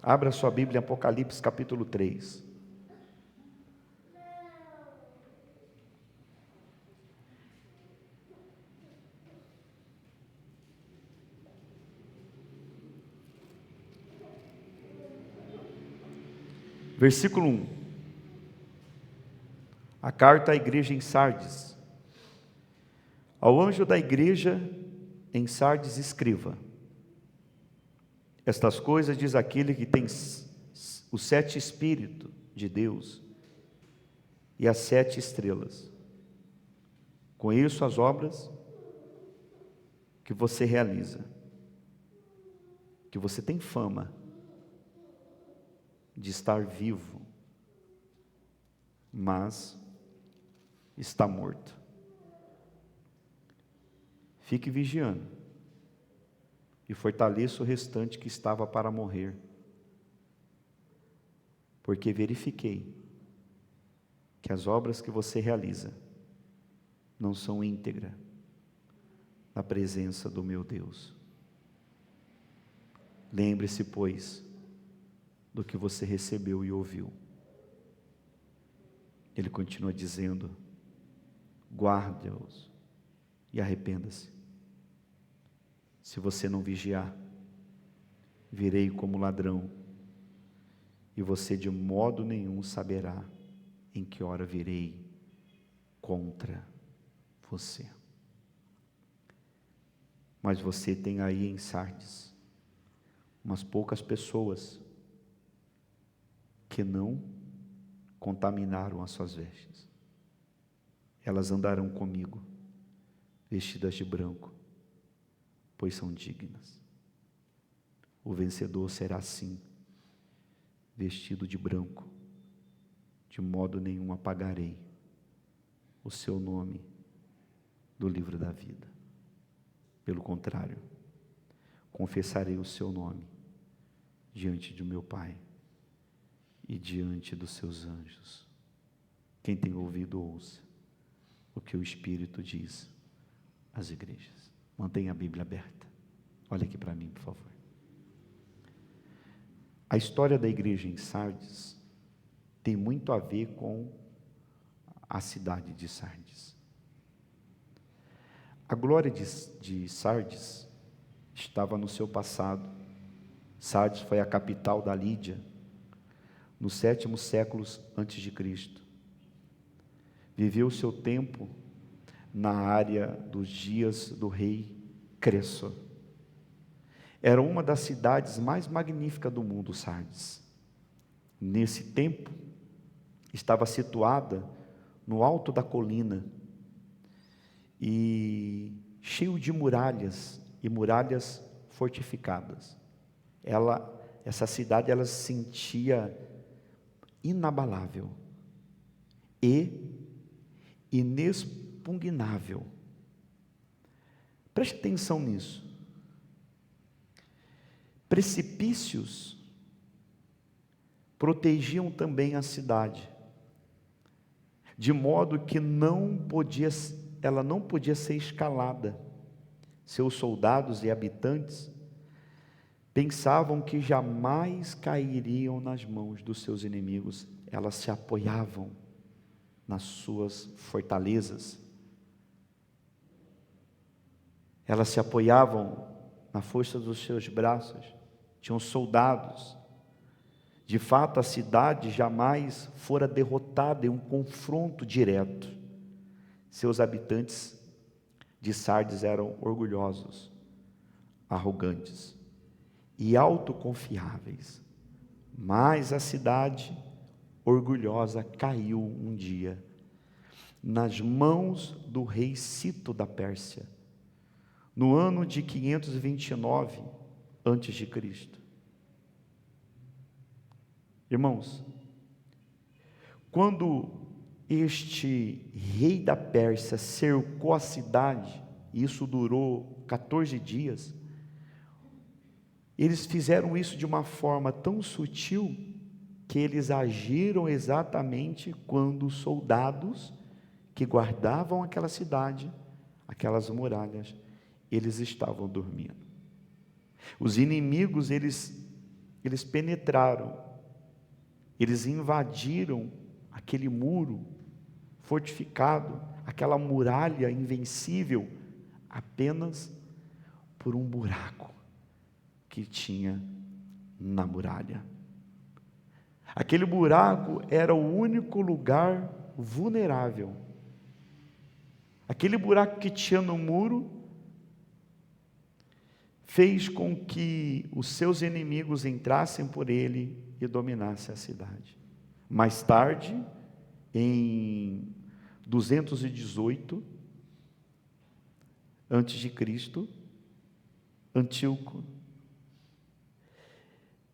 Abra sua Bíblia em Apocalipse capítulo 3. Versículo 1. A carta à igreja em Sardes. Ao anjo da igreja em Sardes escreva: estas coisas diz aquele que tem os 7 Espíritos de Deus e as 7 estrelas. Conheço as obras que você realiza, que você tem fama de estar vivo, mas está morto. Fique vigiando e fortaleça o restante que estava para morrer, porque verifiquei que as obras que você realiza não são íntegras na presença do meu Deus. Lembre-se, pois, do que você recebeu e ouviu. Ele continua dizendo: guarde-os e arrependa-se. Se você não vigiar, virei como ladrão, e você de modo nenhum saberá em que hora virei contra você. Mas você tem aí em Sardes umas poucas pessoas que não contaminaram as suas vestes. Elas andarão comigo, vestidas de branco, pois são dignas. O vencedor será assim, vestido de branco, de modo nenhum apagarei o seu nome do livro da vida. Pelo contrário, confessarei o seu nome diante de meu Pai e diante dos seus anjos. Quem tem ouvido, ouça o que o Espírito diz às igrejas. Mantenha a Bíblia aberta. Olha aqui para mim, por favor. A história da igreja em Sardes tem muito a ver com a cidade de Sardes. A glória de Sardes estava no seu passado. Sardes foi a capital da Lídia, no 7º século antes de Cristo. Viveu seu tempo na área dos dias do rei Cresso. Era uma das cidades mais magníficas do mundo, Sardes. Nesse tempo, estava situada no alto da colina e cheio de muralhas e muralhas fortificadas. Essa cidade, ela se sentia inabalável e inexpugnável. Preste atenção nisso. Precipícios protegiam também a cidade, de modo que ela não podia ser escalada. Seus soldados e habitantes pensavam que jamais cairiam nas mãos dos seus inimigos. Elas se apoiavam nas suas fortalezas. Elas se apoiavam na força dos seus braços. Tinham soldados. De fato, a cidade jamais fora derrotada em um confronto direto. Seus habitantes de Sardes eram orgulhosos, arrogantes e autoconfiáveis. Mas a cidade orgulhosa caiu um dia nas mãos do rei Cito da Pérsia, no ano de 529 a.C. Irmãos, quando este rei da Pérsia cercou a cidade, e isso durou 14 dias, eles fizeram isso de uma forma tão sutil, que eles agiram exatamente quando os soldados que guardavam aquela cidade, aquelas muralhas, eles estavam dormindo. Os inimigos, eles eles penetraram, eles invadiram aquele muro fortificado, aquela muralha invencível, apenas por um buraco que tinha na muralha. Aquele buraco era o único lugar vulnerável. Aquele buraco que tinha no muro fez com que os seus inimigos entrassem por ele e dominassem a cidade. Mais tarde, em 218 antes de Cristo, Antíoco,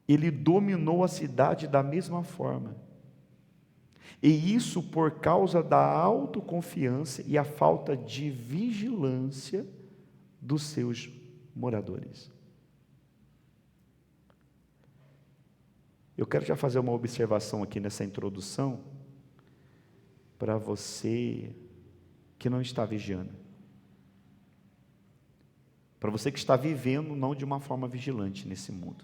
ele dominou a cidade da mesma forma. E isso por causa da autoconfiança e a falta de vigilância dos seus moradores. Eu quero já fazer uma observação aqui nessa introdução, para você que não está vigiando. Para você que está vivendo não de uma forma vigilante nesse mundo.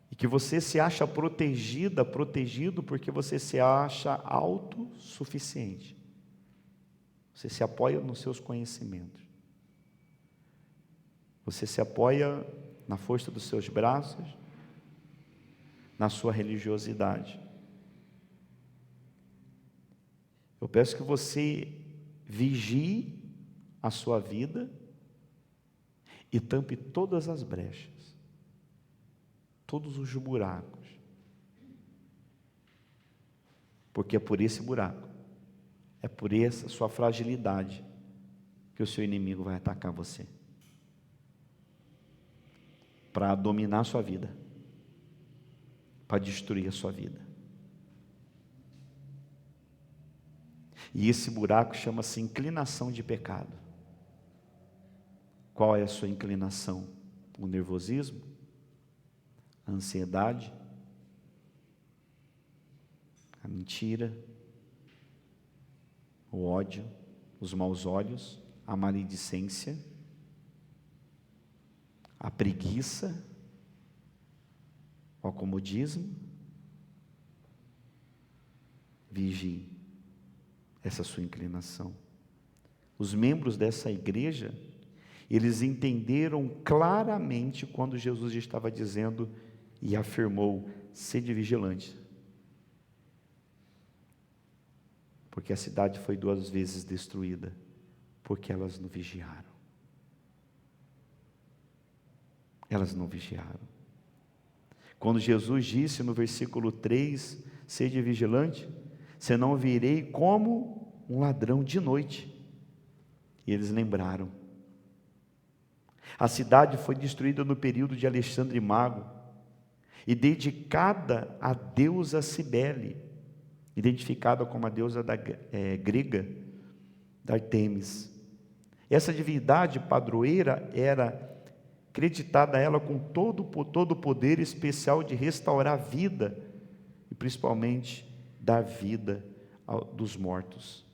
E que você se acha protegido porque você se acha autossuficiente. Você se apoia nos seus conhecimentos. Você se apoia na força dos seus braços, na sua religiosidade. Eu peço que você vigie a sua vida e tampe todas as brechas, todos os buracos, porque é por esse buraco, é por essa sua fragilidade que o seu inimigo vai atacar você, para dominar a sua vida, para destruir a sua vida. E esse buraco chama-se inclinação de pecado. Qual é a sua inclinação? O nervosismo? A ansiedade? A mentira? O ódio? Os maus olhos? A maledicência? A preguiça? O comodismo? Vigie essa sua inclinação. Os membros dessa igreja, eles entenderam claramente quando Jesus estava dizendo e afirmou: sede vigilante, porque a cidade foi 2 vezes destruída, porque elas não vigiaram. Elas não vigiaram. Quando Jesus disse no versículo 3, sede vigilante, senão virei como um ladrão de noite. E eles lembraram. A cidade foi destruída no período de Alexandre Magno e dedicada à deusa Cibele, identificada como a deusa grega, da Artemis. Essa divindade padroeira era acreditada a ela com todo o poder especial de restaurar a vida e principalmente dar vida dos mortos.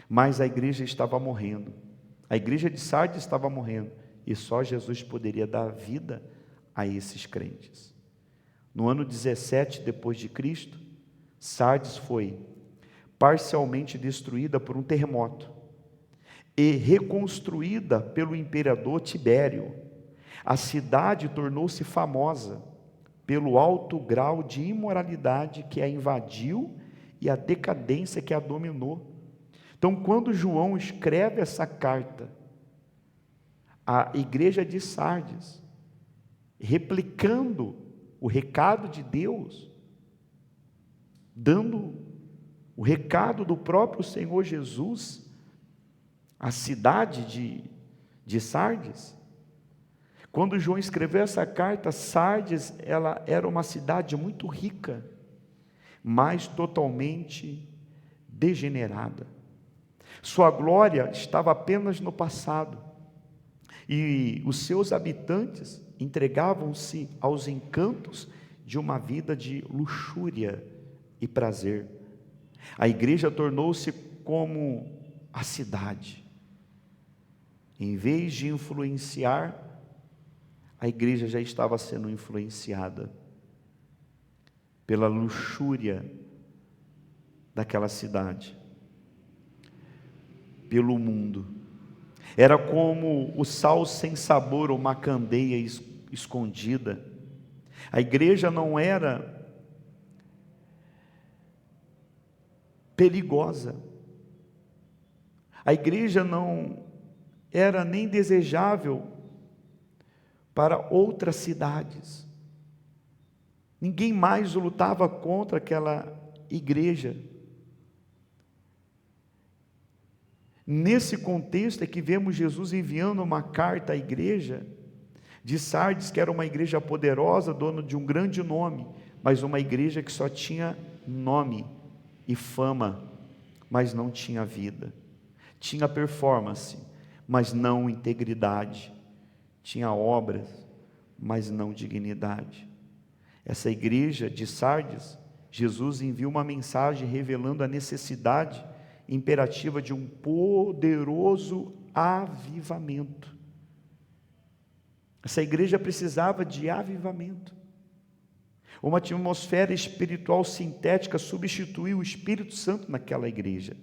Mas a igreja estava morrendo, a igreja de Sardes estava morrendo, e só Jesus poderia dar vida a esses crentes. No ano 17 depois de Cristo, Sardes foi parcialmente destruída por um terremoto e reconstruída pelo imperador Tibério. A cidade tornou-se famosa pelo alto grau de imoralidade que a invadiu e a decadência que a dominou. Então, quando João escreve essa carta à igreja de Sardes, replicando o recado de Deus, dando o recado do próprio Senhor Jesus à cidade de Sardes, quando João escreveu essa carta, Sardes, ela era uma cidade muito rica, mas totalmente degenerada. Sua glória estava apenas no passado, e os seus habitantes entregavam-se aos encantos de uma vida de luxúria e prazer. A igreja tornou-se como a cidade. Em vez de influenciar a igreja já estava sendo influenciada pela luxúria daquela cidade, pelo mundo. Era como o sal sem sabor ou uma candeia escondida. A igreja não era perigosa. A igreja não era nem desejável para outras cidades. Ninguém mais lutava contra aquela igreja. Nesse contexto é que vemos Jesus enviando uma carta à igreja de Sardes, que era uma igreja poderosa, dona de um grande nome, mas uma igreja que só tinha nome e fama, mas não tinha vida. Tinha performance, mas não integridade. Tinha obras, mas não dignidade. Essa igreja de Sardes, Jesus envia uma mensagem revelando a necessidade imperativa de um poderoso avivamento. Essa igreja precisava de avivamento. Uma atmosfera espiritual sintética substituiu o Espírito Santo naquela igreja.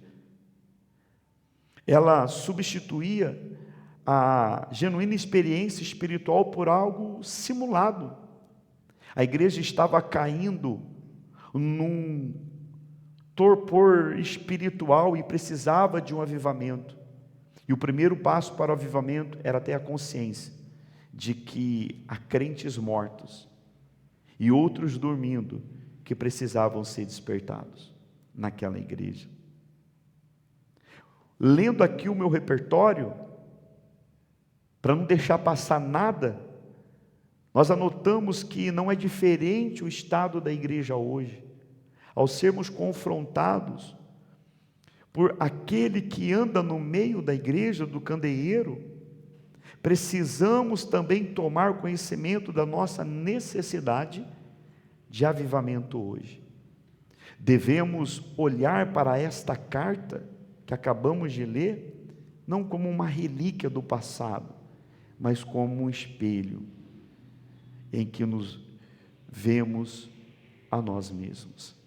Ela substituía a genuína experiência espiritual por algo simulado. A igreja estava caindo num torpor espiritual e precisava de um avivamento. E o primeiro passo para o avivamento era ter a consciência de que há crentes mortos e outros dormindo que precisavam ser despertados naquela igreja. Lendo aqui o meu repertório, para não deixar passar nada, nós anotamos que não é diferente o estado da igreja hoje. Ao sermos confrontados por aquele que anda no meio da igreja, do candeeiro, precisamos também tomar conhecimento da nossa necessidade de avivamento hoje. Devemos olhar para esta carta que acabamos de ler, não como uma relíquia do passado, mas como um espelho em que nos vemos a nós mesmos.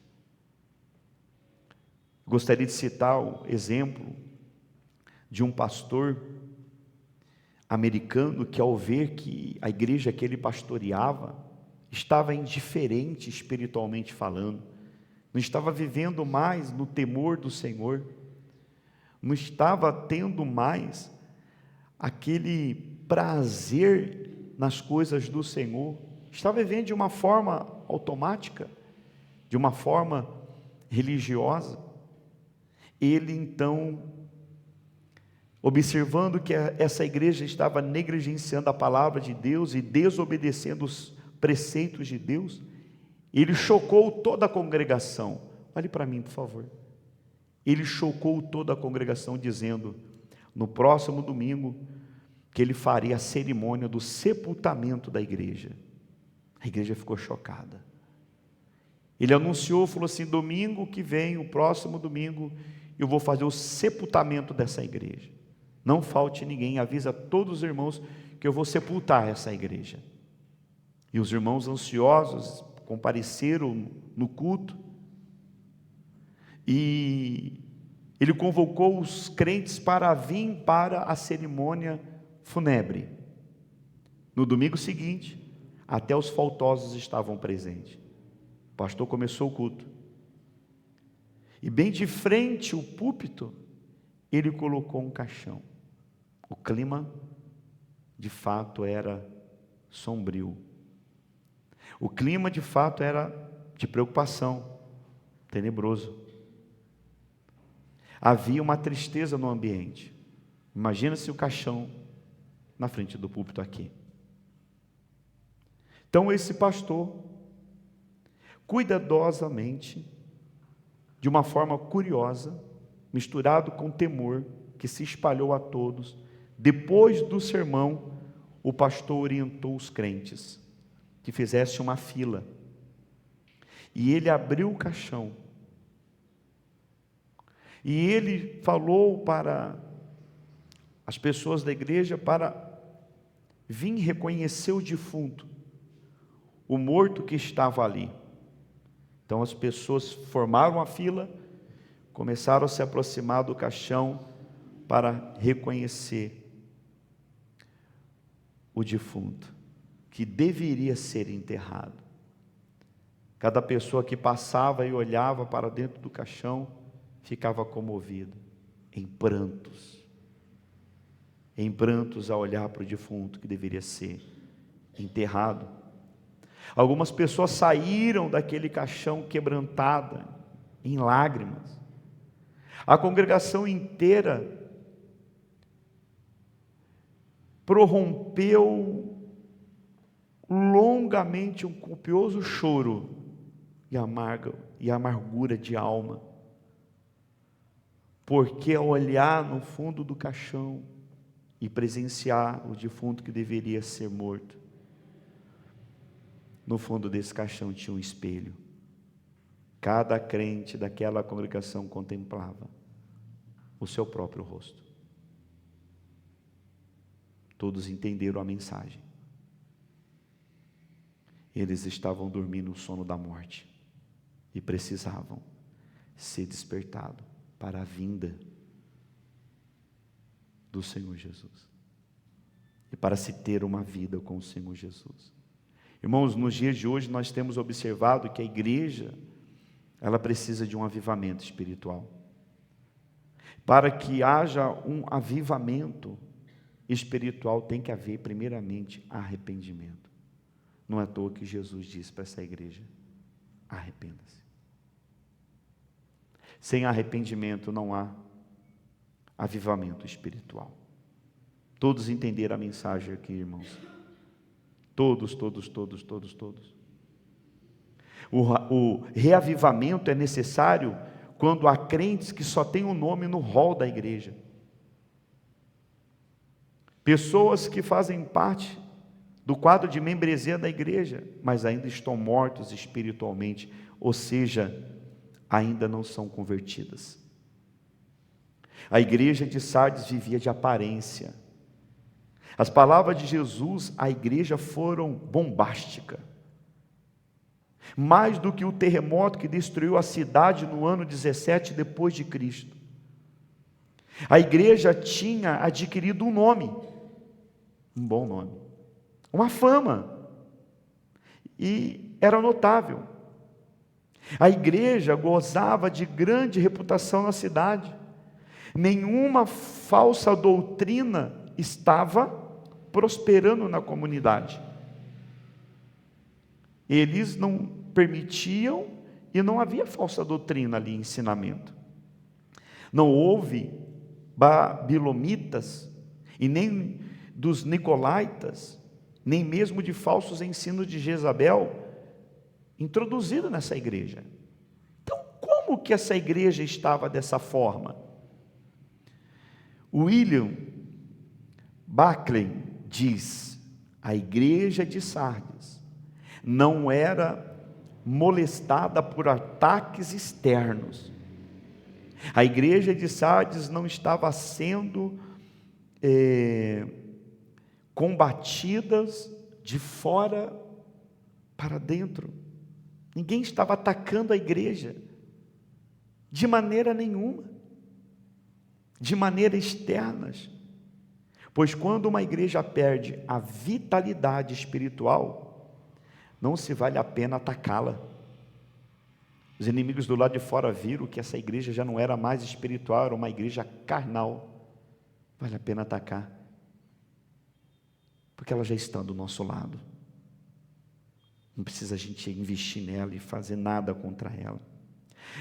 Gostaria de citar o exemplo de um pastor americano que, ao ver que a igreja que ele pastoreava estava indiferente espiritualmente falando, não estava vivendo mais no temor do Senhor, não estava tendo mais aquele prazer nas coisas do Senhor, estava vivendo de uma forma automática, de uma forma religiosa. Ele então, observando que essa igreja estava negligenciando a palavra de Deus e desobedecendo os preceitos de Deus, ele chocou toda a congregação. Olhe para mim, por favor. Ele chocou toda a congregação dizendo, no próximo domingo, que ele faria a cerimônia do sepultamento da igreja. A igreja ficou chocada. Ele anunciou, falou assim, domingo que vem, o próximo domingo, eu vou fazer o sepultamento dessa igreja. Não falte ninguém, avisa todos os irmãos que eu vou sepultar essa igreja. E os irmãos ansiosos compareceram no culto, e ele convocou os crentes para vir para a cerimônia fúnebre. No domingo seguinte, até os faltosos estavam presentes. O pastor começou o culto, e bem de frente ao púlpito, ele colocou um caixão. O clima, de fato, era sombrio. O clima, de fato, era de preocupação, tenebroso. Havia uma tristeza no ambiente. Imagina-se o caixão na frente do púlpito aqui. Então esse pastor, cuidadosamente, de uma forma curiosa, misturado com temor, que se espalhou a todos, depois do sermão, o pastor orientou os crentes que fizesse uma fila, e ele abriu o caixão, e ele falou para as pessoas da igreja para vim reconhecer o defunto, o morto que estava ali. Então as pessoas formaram a fila, começaram a se aproximar do caixão para reconhecer o defunto, que deveria ser enterrado. Cada pessoa que passava e olhava para dentro do caixão, ficava comovida, em prantos a olhar para o defunto que deveria ser enterrado. Algumas pessoas saíram daquele caixão quebrantada, em lágrimas. A congregação inteira prorrompeu longamente um copioso choro e amargura de alma, porque ao olhar no fundo do caixão e presenciar o defunto que deveria ser morto, no fundo desse caixão tinha um espelho. Cada crente daquela congregação contemplava o seu próprio rosto. Todos entenderam a mensagem. Eles estavam dormindo o sono da morte e precisavam ser despertados para a vinda do Senhor Jesus e para se ter uma vida com o Senhor Jesus. Irmãos, nos dias de hoje nós temos observado que a igreja, ela precisa de um avivamento espiritual. Para que haja um avivamento espiritual, tem que haver primeiramente arrependimento. Não é à toa que Jesus disse para essa igreja: arrependa-se. Sem arrependimento não há avivamento espiritual. Todos entenderam a mensagem aqui, irmãos? Todos. O reavivamento é necessário quando há crentes que só têm um nome no rol da igreja. Pessoas que fazem parte do quadro de membresia da igreja, mas ainda estão mortos espiritualmente, ou seja, ainda não são convertidas. A igreja de Sardes vivia de aparência. As palavras de Jesus à igreja foram bombásticas. Mais do que o terremoto que destruiu a cidade no ano 17 depois de Cristo. A igreja tinha adquirido um nome, um bom nome, uma fama, e era notável. A igreja gozava de grande reputação na cidade. Nenhuma falsa doutrina estava prosperando na comunidade. Eles não permitiam e não havia falsa doutrina ali, ensinamento. Não houve babilonitas e nem dos nicolaítas, nem mesmo de falsos ensinos de Jezabel introduzido nessa igreja. Então, como que essa igreja estava dessa forma? William Barclay diz: a igreja de Sardes não era molestada por ataques externos. A igreja de Sardes não estava sendo combatidas de fora para dentro. Ninguém estava atacando a igreja de maneira nenhuma, de maneira externa. Pois quando uma igreja perde a vitalidade espiritual, não se vale a pena atacá-la. Os inimigos do lado de fora viram que essa igreja já não era mais espiritual, era uma igreja carnal. Vale a pena atacar, porque ela já está do nosso lado. Não precisa a gente investir nela e fazer nada contra ela.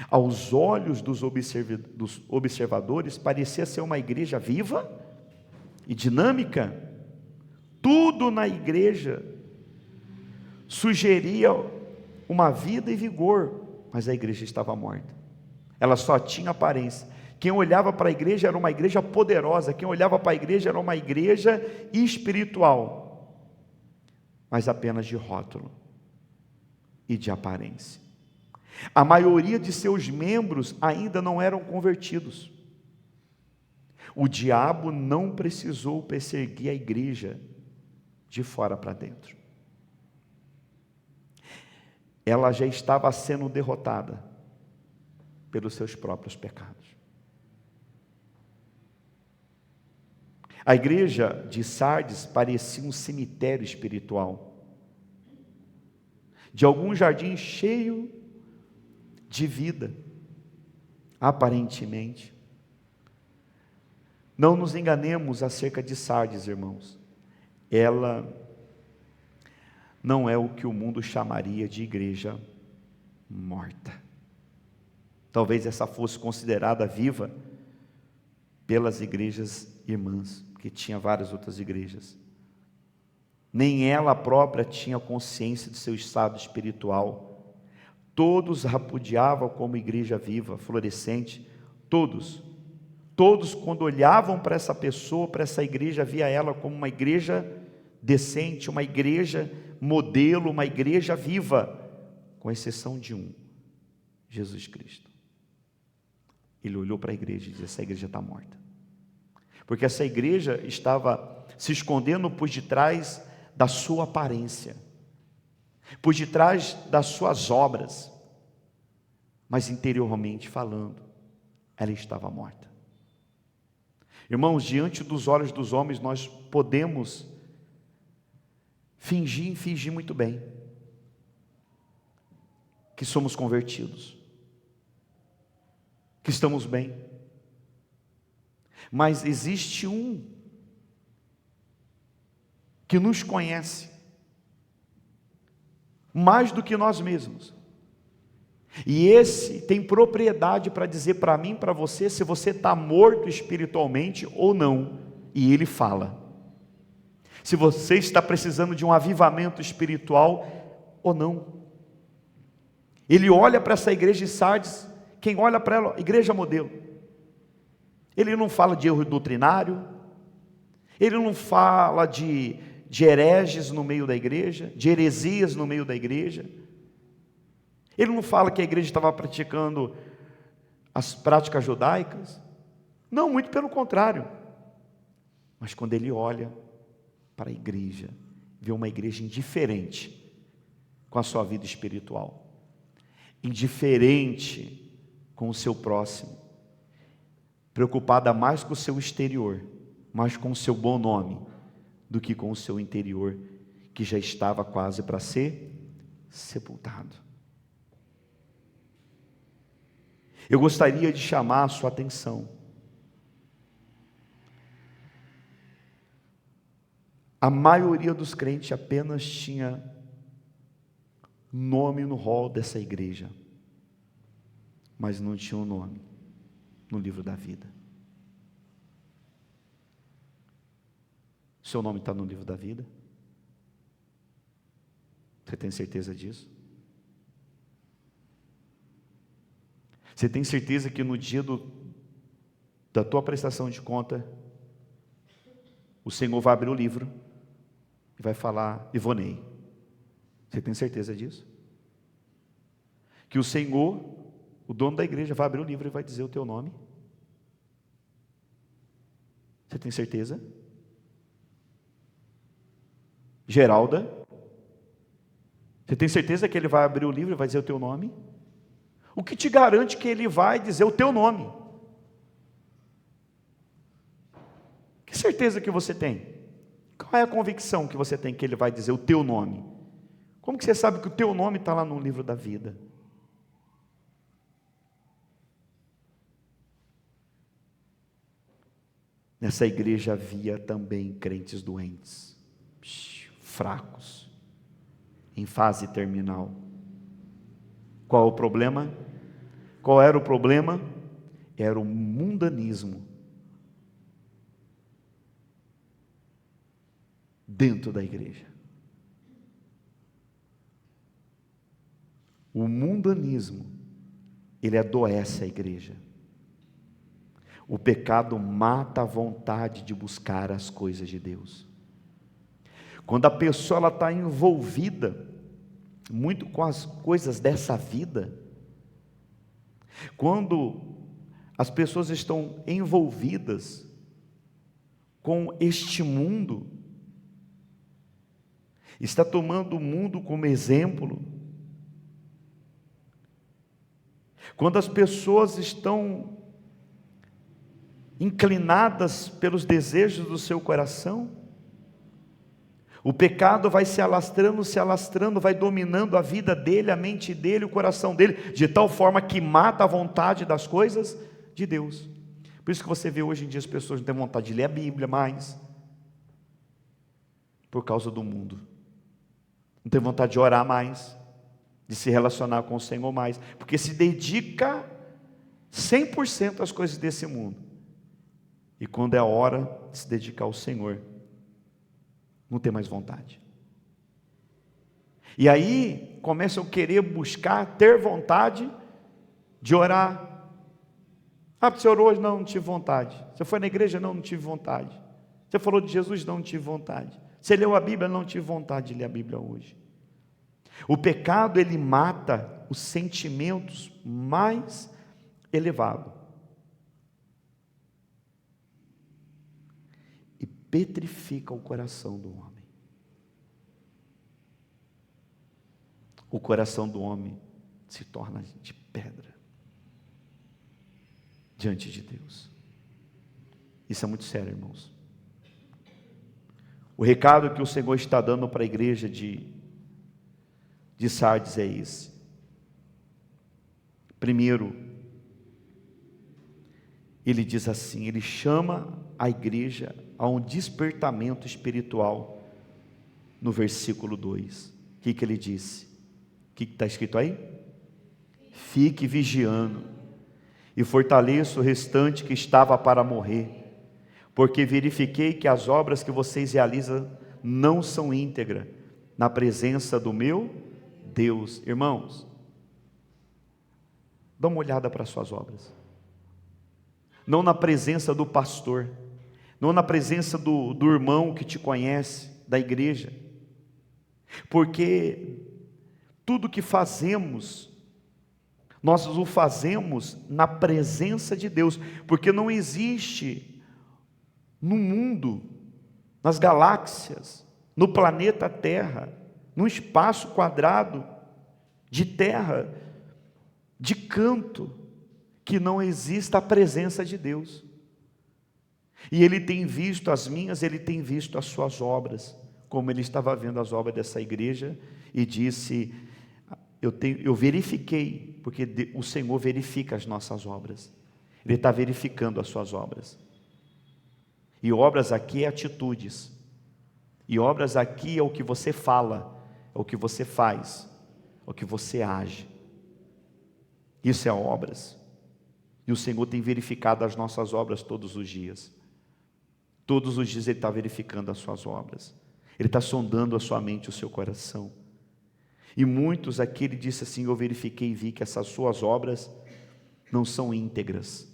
Aos olhos dos observadores, parecia ser uma igreja viva e dinâmica. Tudo na igreja sugeria uma vida e vigor, mas a igreja estava morta. Ela só tinha aparência. Quem olhava para a igreja era uma igreja poderosa, quem olhava para a igreja era uma igreja espiritual, mas apenas de rótulo e de aparência. A maioria de seus membros ainda não eram convertidos. O diabo não precisou perseguir a igreja de fora para dentro. Ela já estava sendo derrotada pelos seus próprios pecados. A igreja de Sardes parecia um cemitério espiritual, de algum jardim cheio de vida, aparentemente. Não nos enganemos acerca de Sardes, irmãos. Ela não é o que o mundo chamaria de igreja morta. Talvez essa fosse considerada viva pelas igrejas irmãs, porque tinha várias outras igrejas. Nem ela própria tinha consciência de seu estado espiritual. Todos a repudiavam como igreja viva, florescente. Todos, quando olhavam para essa pessoa, para essa igreja, via ela como uma igreja decente, uma igreja modelo, uma igreja viva, com exceção de um, Jesus Cristo. Ele olhou para a igreja e disse: essa igreja está morta, porque essa igreja estava se escondendo por detrás da sua aparência, por detrás das suas obras, mas interiormente falando, ela estava morta. Irmãos, diante dos olhos dos homens, nós podemos fingir muito bem que somos convertidos, que estamos bem, mas existe um que nos conhece mais do que nós mesmos, e esse tem propriedade para dizer para mim, para você, se você está morto espiritualmente ou não, e ele fala. Se você está precisando de um avivamento espiritual ou não. Ele olha para essa igreja de Sardes, quem olha para ela, igreja modelo. Ele não fala de erro doutrinário, ele não fala de hereges no meio da igreja, de heresias no meio da igreja. Ele não fala que a igreja estava praticando as práticas judaicas. Não, muito pelo contrário. Mas quando ele olha para a igreja, vê uma igreja indiferente com a sua vida espiritual, indiferente com o seu próximo, preocupada mais com o seu exterior, mais com o seu bom nome, do que com o seu interior, que já estava quase para ser sepultado. Eu gostaria de chamar a sua atenção. A maioria dos crentes apenas tinha nome no rol dessa igreja, mas não tinha um nome no livro da vida. Seu nome está no livro da vida? Você tem certeza disso? Você tem certeza que no dia da tua prestação de conta, o Senhor vai abrir o livro e vai falar: Ivonei? Você tem certeza disso? Que o Senhor, o dono da igreja, vai abrir o livro e vai dizer o teu nome? Você tem certeza? Geralda, você tem certeza que ele vai abrir o livro e vai dizer o teu nome? O que te garante que ele vai dizer o teu nome? Que certeza que você tem? Qual é a convicção que você tem que ele vai dizer o teu nome? Como que você sabe que o teu nome está lá no livro da vida? Nessa igreja havia também crentes doentes, fracos, em fase terminal. Qual o problema? Qual era o problema? Era o mundanismo dentro da igreja. O mundanismo, ele adoece a igreja. O pecado mata a vontade de buscar as coisas de Deus. Quando a pessoa está envolvida muito com as coisas dessa vida, quando as pessoas estão envolvidas com este mundo, está tomando o mundo como exemplo. Quando as pessoas estão inclinadas pelos desejos do seu coração, o pecado vai se alastrando, vai dominando a vida dele, a mente dele, o coração dele, de tal forma que mata a vontade das coisas de Deus. Por isso que você vê hoje em dia as pessoas não têm vontade de ler a Bíblia mais, por causa do mundo. Não tem vontade de orar mais, de se relacionar com o Senhor mais, porque se dedica 100% às coisas desse mundo. E quando é a hora de se dedicar ao Senhor, não tem mais vontade. E aí começam a querer buscar, ter vontade de orar. Você orou hoje? Não tive vontade. Você foi na igreja? Não tive vontade. Você falou de Jesus? Não tive vontade. Você leu a Bíblia? Não tive vontade de ler a Bíblia hoje. O pecado, ele mata os sentimentos mais elevados. E petrifica o coração do homem. O coração do homem se torna de pedra diante de Deus. Isso é muito sério, irmãos. O recado que o Senhor está dando para a igreja de Sardes é esse. Primeiro, ele diz assim, ele chama a igreja a um despertamento espiritual, no versículo 2. O que ele disse? O que está escrito aí? Fique vigiando, e fortaleça o restante que estava para morrer, porque verifiquei que as obras que vocês realizam não são íntegras, na presença do meu Deus. Irmãos, dá uma olhada para as suas obras, não na presença do pastor, não na presença do irmão que te conhece, da igreja, porque tudo que fazemos, nós o fazemos na presença de Deus, porque não existe no mundo, nas galáxias, no planeta Terra, num espaço quadrado de terra, de canto, que não exista a presença de Deus. E ele tem visto as minhas, ele tem visto as suas obras, como ele estava vendo as obras dessa igreja, e disse, eu verifiquei, porque o Senhor verifica as nossas obras, ele está verificando as suas obras, e obras aqui é atitudes, e obras aqui é o que você fala, é o que você faz, é o que você age, isso é obras, e o Senhor tem verificado as nossas obras todos os dias ele está verificando as suas obras, ele está sondando a sua mente, o seu coração, e muitos aqui, ele disse assim, eu verifiquei e vi que essas suas obras não são íntegras,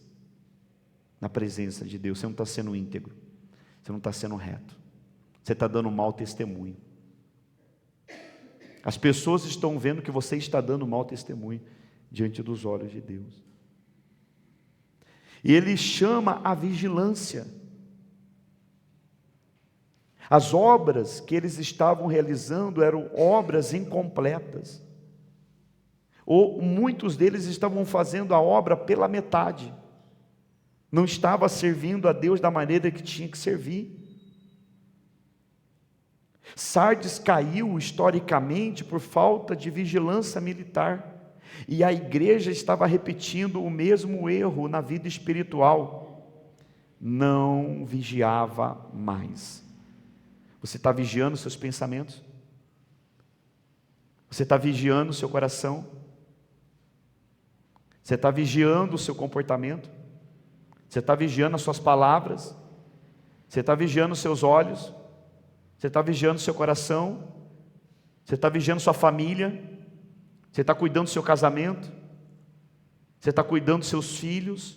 na presença de Deus, você não está sendo íntegro, você não está sendo reto, você está dando mau testemunho, as pessoas estão vendo que você está dando mau testemunho, diante dos olhos de Deus, e ele chama a vigilância. As obras que eles estavam realizando eram obras incompletas, ou muitos deles estavam fazendo a obra pela metade, não estava servindo a Deus da maneira que tinha que servir. Sardes caiu historicamente por falta de vigilância militar, e a igreja estava repetindo o mesmo erro na vida espiritual, não vigiava mais. Você está vigiando seus pensamentos? Você está vigiando o seu coração? Você está vigiando o seu comportamento? Você está vigiando as suas palavras? Você está vigiando os seus olhos? Você está vigiando o seu coração? Você está vigiando sua família? Você está cuidando do seu casamento? Você está cuidando dos seus filhos?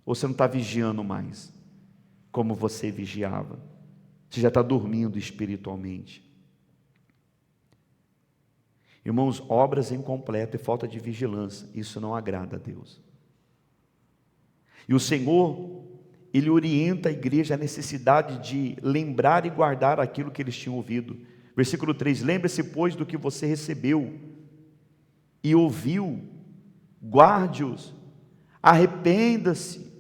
Ou você não está vigiando mais, como você vigiava? Você já está dormindo espiritualmente. Irmãos, obras incompletas e falta de vigilância, isso não agrada a Deus. E o Senhor, ele orienta a igreja a necessidade de lembrar e guardar aquilo que eles tinham ouvido. Versículo 3: lembre-se, pois, do que você recebeu e ouviu, guarde-os, arrependa-se.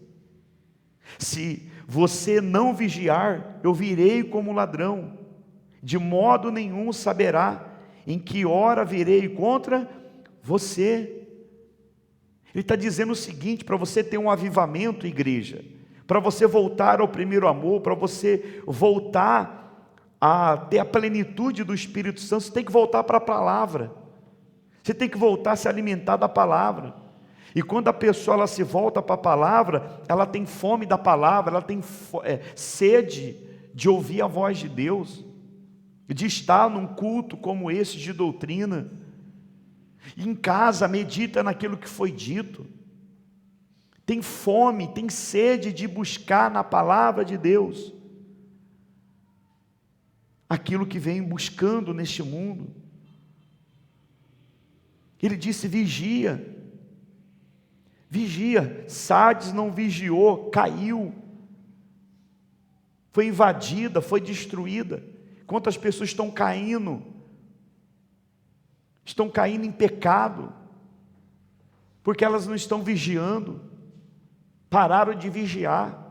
Se você não vigiar, eu virei como ladrão, de modo nenhum saberá em que hora virei contra você. Ele está dizendo o seguinte: para você ter um avivamento, igreja, para você voltar ao primeiro amor, para você voltar a ter a plenitude do Espírito Santo, você tem que voltar para a palavra, você tem que voltar a se alimentar da palavra. E quando a pessoa ela se volta para a palavra, ela tem fome da palavra, ela tem sede de ouvir a voz de Deus, de estar num culto como esse de doutrina. Em casa medita naquilo que foi dito, tem fome, tem sede de buscar na palavra de Deus aquilo que vem buscando neste mundo. Ele disse: vigia, vigia. Sardes não vigiou, caiu, foi invadida, foi destruída. Quantas pessoas estão caindo em pecado, porque elas não estão vigiando, pararam de vigiar.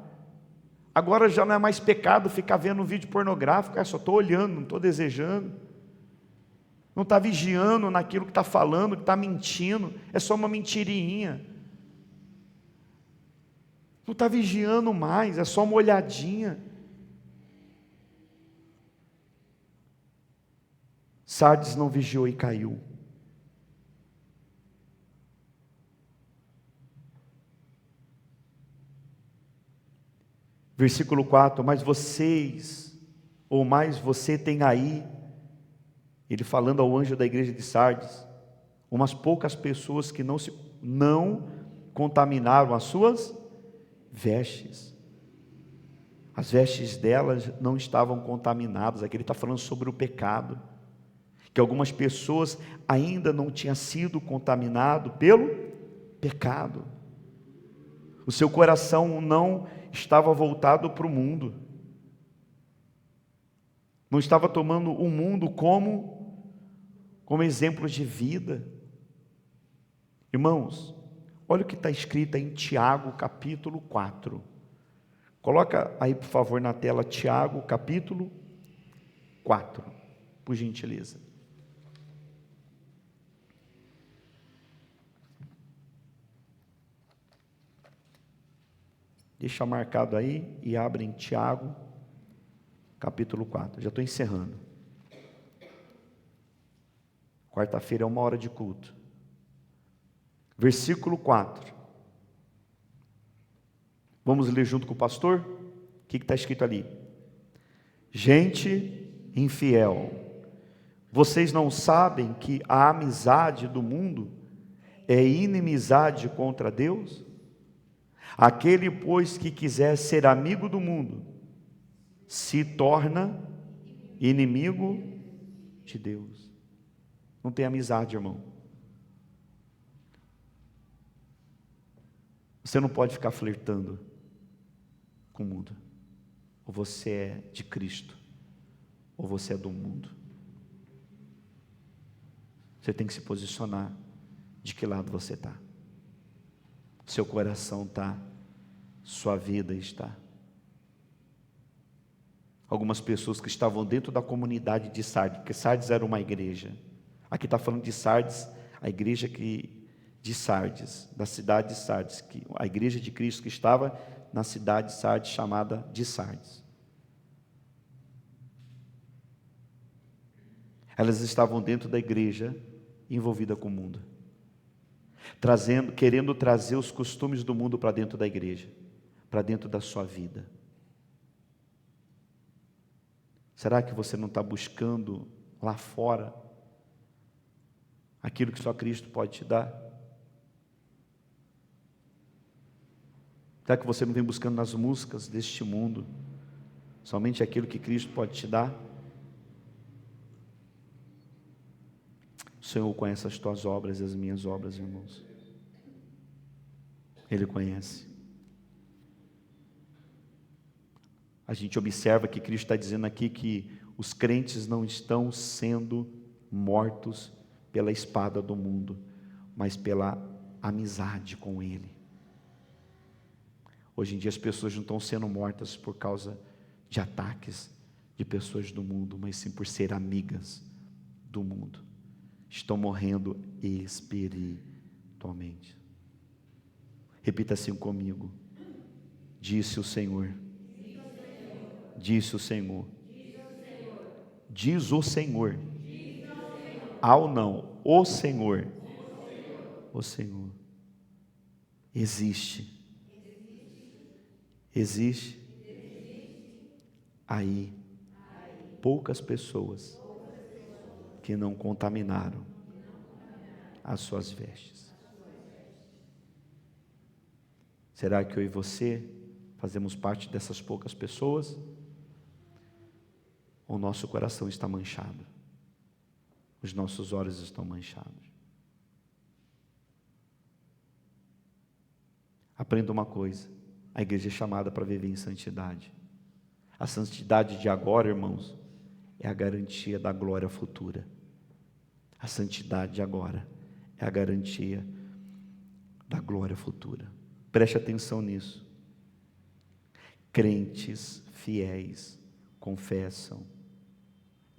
Agora já não é mais pecado ficar vendo um vídeo pornográfico, só estou olhando, não estou desejando, não está vigiando naquilo que está falando, que está mentindo, é só uma mentirinha, não está vigiando mais, é só uma olhadinha. Sardes não vigiou e caiu. Versículo 4: mas você tem aí, ele falando ao anjo da igreja de Sardes, umas poucas pessoas que não contaminaram as suas vestes. As vestes delas não estavam contaminadas. Aqui ele está falando sobre o pecado, que algumas pessoas ainda não tinham sido contaminado pelo pecado. O seu coração não estava voltado para o mundo, não estava tomando o mundo como exemplo de vida. Irmãos, olha o que está escrito em Tiago capítulo 4, coloca aí por favor na tela, Tiago capítulo 4, por gentileza. Deixa marcado aí e abre em Tiago, capítulo 4. Já estou encerrando. Quarta-feira é 1 hora de culto. Versículo 4. Vamos ler junto com o pastor? O que está escrito ali? Gente infiel, vocês não sabem que a amizade do mundo é inimizade contra Deus? Aquele, pois, que quiser ser amigo do mundo, se torna inimigo de Deus. Não tem amizade, irmão. Você não pode ficar flertando com o mundo. Ou você é de Cristo, ou você é do mundo. Você tem que se posicionar de que lado você está. Seu coração está, sua vida está. Algumas pessoas que estavam dentro da comunidade de Sardes, porque Sardes era uma igreja. Aqui está falando de Sardes, a igreja de Sardes, da cidade de Sardes, a igreja de Cristo que estava na cidade de Sardes, chamada de Sardes. Elas estavam dentro da igreja, envolvida com o mundo, querendo trazer os costumes do mundo para dentro da igreja, para dentro da sua vida. Será que você não está buscando lá fora aquilo que só Cristo pode te dar? Será que você não vem buscando nas músicas deste mundo somente aquilo que Cristo pode te dar? O Senhor conhece as tuas obras e as minhas obras, irmãos. Ele conhece. a gente observa que Cristo está dizendo aqui que os crentes não estão sendo mortos pela espada do mundo, mas pela amizade com Ele. Hoje em dia as pessoas não estão sendo mortas por causa de ataques de pessoas do mundo, mas sim por ser amigas do mundo. Estão morrendo espiritualmente. Repita assim comigo: disse o Senhor. Disse o Senhor. Diz o Senhor. Ao não, o Senhor. O Senhor. Existe aí poucas pessoas que não contaminaram as suas vestes. Será que eu e você fazemos parte dessas poucas pessoas? O nosso coração está manchado, os nossos olhos estão manchados. Aprenda uma coisa: a igreja é chamada para viver em santidade. A santidade de agora, irmãos, é a garantia da glória futura. A santidade de agora é a garantia da glória futura. Preste atenção nisso. Crentes fiéis confessam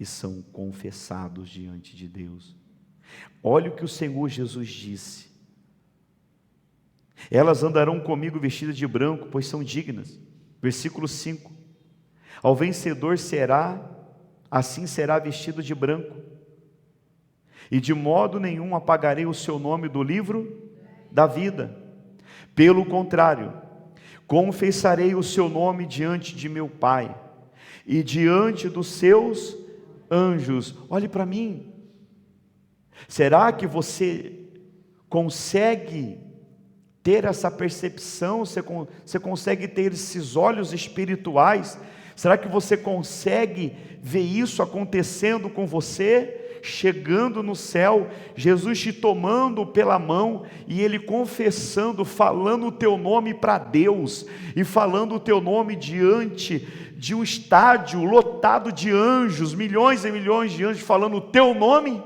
e são confessados diante de Deus. Olha o que o Senhor Jesus disse: elas andarão comigo vestidas de branco, pois são dignas. Versículo 5: ao vencedor assim será vestido de branco, e de modo nenhum apagarei o seu nome do livro da vida. Pelo contrário, confessarei o seu nome diante de meu Pai e diante dos seus anjos. Olhe para mim. Será que você consegue ter essa percepção? Você consegue ter esses olhos espirituais? Será que você consegue ver isso acontecendo com você? Chegando no céu, Jesus te tomando pela mão e Ele confessando, falando o teu nome para Deus, e falando o teu nome diante de um estádio lotado de anjos, milhões e milhões de anjos falando o teu nome,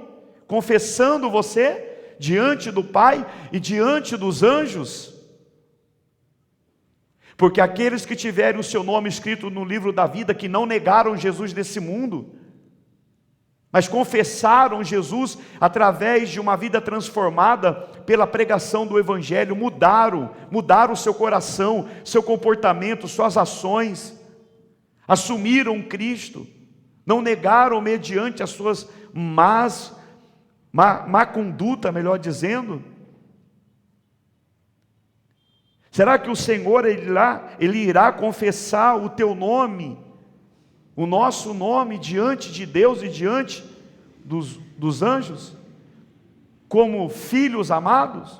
confessando você diante do Pai e diante dos anjos. Porque aqueles que tiverem o seu nome escrito no livro da vida, que não negaram Jesus nesse mundo, mas confessaram Jesus através de uma vida transformada pela pregação do Evangelho, mudaram o seu coração, seu comportamento, suas ações, assumiram Cristo, não negaram mediante as suas má conduta, melhor dizendo. Será que o Senhor Ele irá confessar o teu nome, o nosso nome, diante de Deus e diante dos anjos, como filhos amados,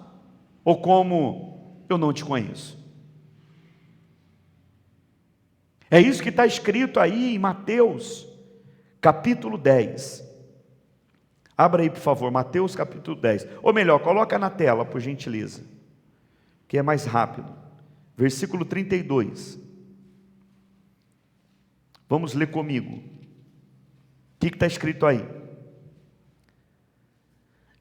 ou como eu não te conheço? É isso que está escrito aí em Mateus, capítulo 10. Abra aí, por favor, Mateus capítulo 10. Ou melhor, coloca na tela, por gentileza, que é mais rápido. Versículo 32. Vamos ler comigo. O que está escrito aí?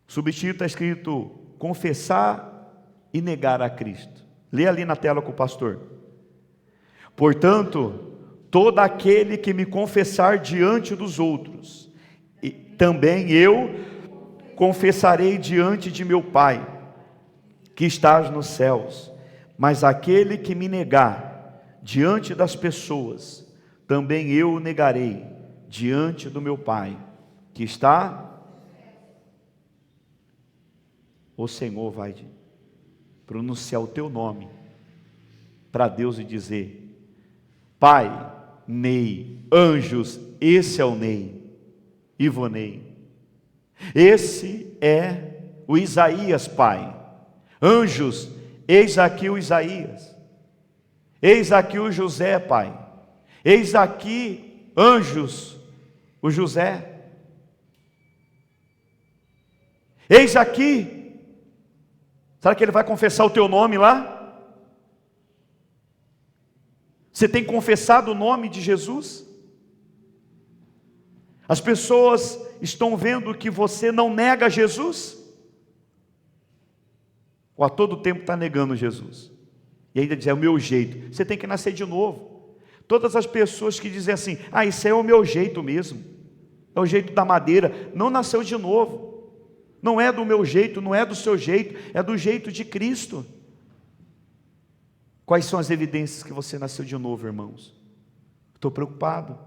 Subtítulo está escrito: confessar e negar a Cristo. Lê ali na tela com o pastor. Portanto, todo aquele que me confessar diante dos outros, e também eu confessarei diante de meu Pai, que estás nos céus. Mas aquele que me negar diante das pessoas, também eu o negarei diante do meu Pai, que está. O Senhor vai pronunciar o teu nome para Deus e dizer: Pai, Ney, anjos, esse é o Ney, Ivonei. Esse é o Isaías, Pai. Anjos, eis aqui o Isaías. Eis aqui o José, Pai. Eis aqui, anjos, o José. Eis aqui. Será que ele vai confessar o teu nome lá? Você tem confessado o nome de Jesus? As pessoas estão vendo que você não nega Jesus? Ou a todo tempo está negando Jesus? E ainda diz, é o meu jeito. Você tem que nascer de novo. Todas as pessoas que dizem assim, isso é o meu jeito mesmo, é o jeito da madeira, não nasceu de novo. Não é do meu jeito, não é do seu jeito, é do jeito de Cristo. Quais são as evidências que você nasceu de novo, irmãos? Estou preocupado.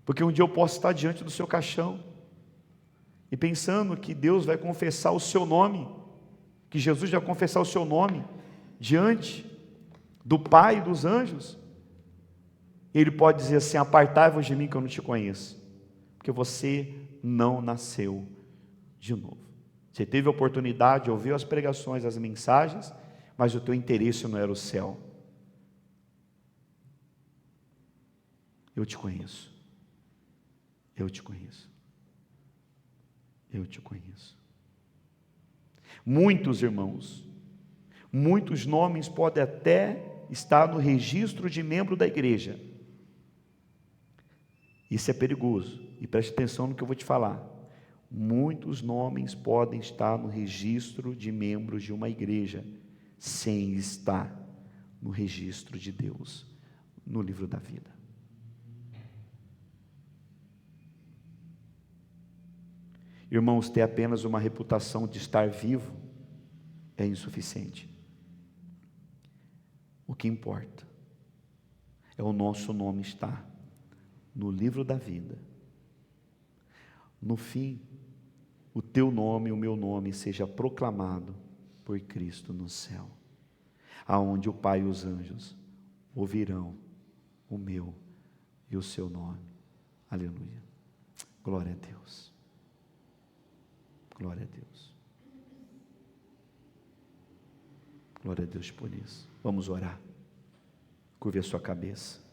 Porque um dia eu posso estar diante do seu caixão e pensando que Deus vai confessar o seu nome, que Jesus vai confessar o seu nome diante do Pai e dos anjos. Ele pode dizer assim, apartai-vos de mim que eu não te conheço, porque você não nasceu de novo. Você teve a oportunidade, ouviu as pregações, as mensagens, mas o teu interesse não era o céu. Eu te conheço. Eu te conheço. Eu te conheço. Muitos irmãos, muitos nomes podem até estar no registro de membro da igreja. Isso é perigoso. E preste atenção no que eu vou te falar. Muitos nomes podem estar no registro de membros de uma igreja, sem estar no registro de Deus, no livro da vida. Irmãos, ter apenas uma reputação de estar vivo é insuficiente. O que importa é o nosso nome estar no livro da vida. No fim, o teu nome e o meu nome seja proclamado por Cristo no céu, aonde o Pai e os anjos ouvirão o meu e o seu nome. Aleluia. Glória a Deus. Glória a Deus. Glória a Deus por isso. Vamos orar. Curve a sua cabeça.